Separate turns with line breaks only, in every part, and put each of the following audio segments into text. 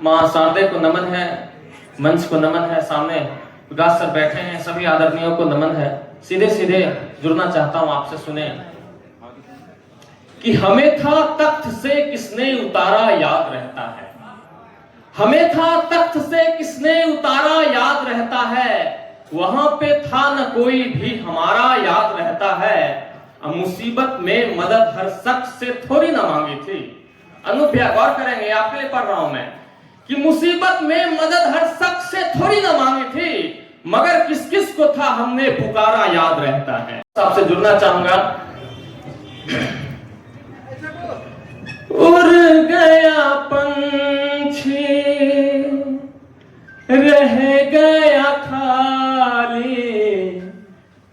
माँ शारदे को नमन है, मंच को नमन है, सामने विकास सर बैठे हैं, सभी आदरणीयों को नमन है। सीधे सीधे जुड़ना चाहता हूं आपसे, सुने कि हमें था तख्त से किसने उतारा याद रहता है, हमें था तख्त से किसने उतारा याद रहता है, वहां पे था न कोई भी हमारा याद रहता है, मुसीबत में मदद हर शख्स से थोड़ी ना मांगी थी। अनुभ्या गौर करेंगे, आपके लिए पढ़ रहा हूं मैं, कि मुसीबत में मदद हर शख्स से थोड़ी ना मांगी थी, मगर किस किस को था हमने पुकारा याद रहता है। आपसे जुड़ना चाहूंगा। उड़ गया पंछी रह गया खाली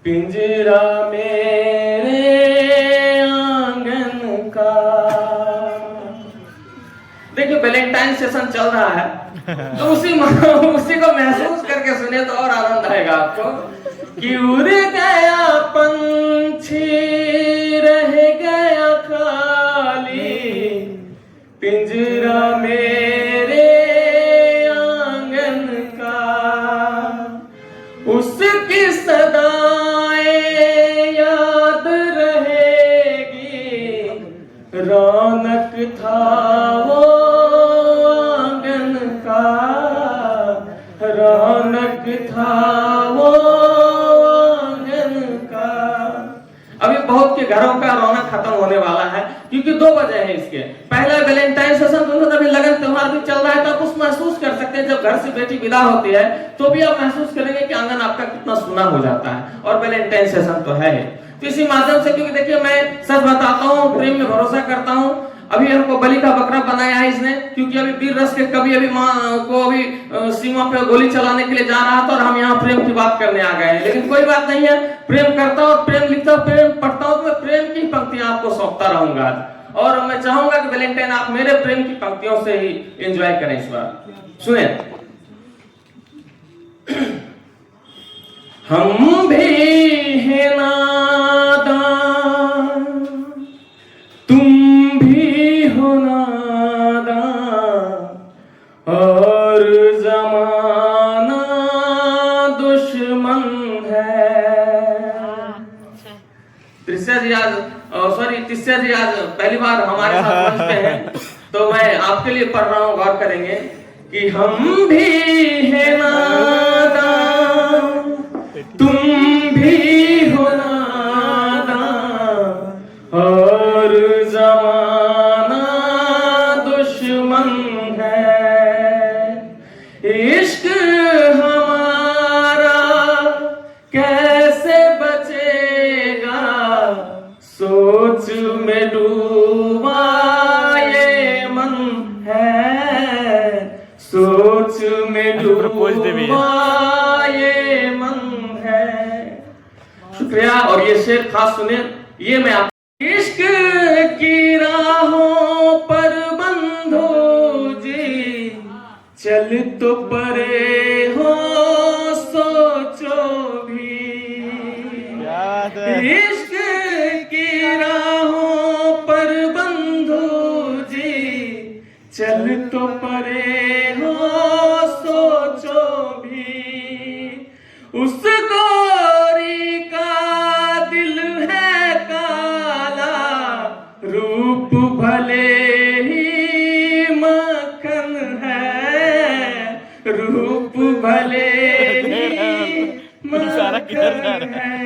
पिंजरा मेरे आंगन का। देखिए वैलेंटाइन सेशन चल रहा है, तो उसी को महसूस करके सुने तो और आनंद आएगा आपको। कि उड़ गया पंछी रह गया खाली पिंजरा मेरे आंगन का, उसकी सदाएं याद रहेगी, रौनक था वो आंगन का, रौनक था वो आंगन का। अभी बहुत के घरों का रौनक खत्म होने वाला है, क्योंकि दो वजह है इसके। पहला वैलेंटाइन सेशन, तो अभी लगन त्योहार भी चल रहा है, तो आप उस महसूस कर सकते हैं, जब घर से बेटी विदा होती है तो भी आप महसूस करेंगे कि आंगन आपका कितना सुना हो जाता है, और वैलेंटाइन सेशन तो है। तो इसी माध्यम से, क्योंकि देखिए मैं सच बताता हूँ, प्रेम में भरोसा करता हूँ। अभी हमको बलि का बकरा बनाया है इसने, क्योंकि अभी वीर रस के कवि अभी माँ को अभी सीमा पे गोली चलाने के लिए जा रहा था, और हम यहाँ प्रेम की बात करने आ गए हैं। लेकिन कोई बात नहीं है, प्रेम करता हूँ, प्रेम लिखता हूँ, प्रेम पढ़ता हूँ, तो मैं प्रेम की पंक्तियां आपको सौंपता रहूंगा। और मैं चाहूंगा कि वैलेंटाइन आप मेरे प्रेम की पंक्तियों से ही एंजॉय करें इस बार। सुने, हम भी हैं नादान, तुम भी हो नादान, और जमाना दुश्मन है। त्रिस्या जी आज तिस्या जी आज पहली बार हमारे साथ पहुंचते हैं, तो मैं आपके लिए पढ़ रहा हूं, गौर करेंगे कि हम भी हैं नादान, तुम भी हो नादान, और जमाना दुश्मन है। इश्क हमारा कैसे बचेगा, सोच में डूबा ये मन है, सोच में डूबा ये मन है। शुक्रिया। और ये शेर खास सुने, ये मैं आप इश्क की राहों पर बंधु जी, चल तो परे हो सोचो भी, इश्क की राहों पर बंधु जी, चल तो परे हो सोचो भी, उस गोरी का दिल है काला, रूप भले ही मक्खन है, रूप भले ही मक्खन है।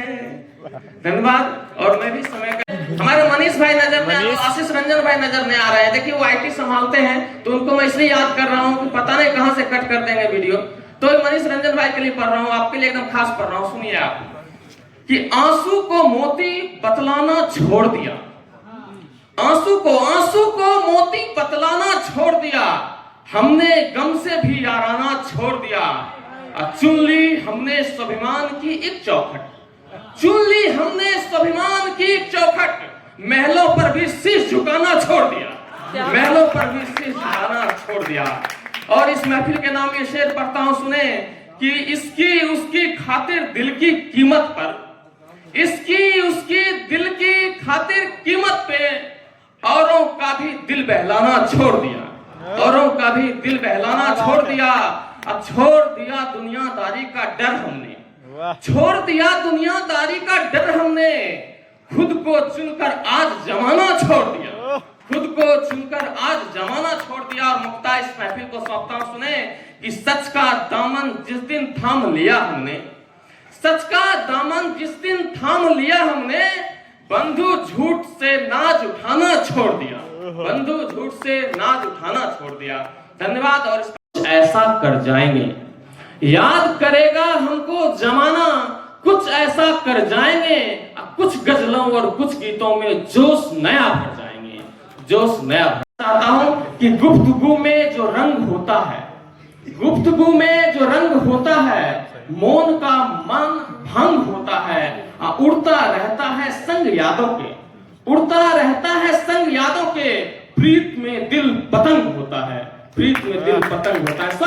धन्यवाद। और मैं भी समय का, हमारे मनीष भाई नजर में, आशीष रंजन भाई नजर में आ रहे हैं। देखिए वो आईटी संभालते हैं, तो उनको मैं इसलिए याद कर रहा हूँ कि पता नहीं कहां से कट कर देंगे वीडियो। तो मनीष रंजन भाई के लिए पढ़ रहा हूँ, आपके लिए एकदम खास पढ़ रहा हूँ, सुनिए आप। कि आंसू को मोती बतलाना छोड़ दिया, आंसू को मोती बतलाना छोड़ दिया, हमने गम से भी याराना छोड़ दिया, चुन ली हमने स्वाभिमान की एक चौखट, चुन ली हमने स्वाभिमान की एक चौखट, महलों पर भी शीश झुकाना छोड़ दिया, महलों पर भी शीश झुकाना छोड़ दिया। और इस महफिल के नाम ये शेर पढ़ता हूं, सुने कि इसकी उसकी खातिर दिल की कीमत पर, इसकी उसकी दिल की खातिर कीमत पे औरों का भी दिल बहलाना छोड़ दिया, औरों का भी दिल बहलाना छोड़ दिया। अब छोड़ दिया दुनियादारी का डर हमने, छोड़ दिया दुनियादारी का डर हमने। खुद को चुनकर आज जमाना छोड़ दिया, खुद को चुनकर आज जमाना छोड़ दिया। और मुक्ता इस महफिल को सौंपता हूं, सुने कि सच का दामन जिस दिन थाम लिया हमने, सच का दामन जिस दिन थाम लिया हमने, बंधु झूठ से नाज उठाना छोड़ दिया, बंधु झूठ से नाज उठाना छोड़ दिया। धन्यवाद। और ऐसा कर जाएंगे, याद करेगा हमको जमाना, कुछ ऐसा कर जाएंगे, कुछ गजलों और कुछ गीतों में जोश नया भर जाएंगे, जोश नया भर। चाहता हूं कि गुफ्तगू में जो रंग होता है, गुफ्तगू में जो रंग होता है, मौन का मन भंग होता है, उड़ता रहता है संग यादों के, उड़ता रहता है संग यादों के। प्रीत में दिल पतंग होता है, प्रीत में दिल पतंग होता है।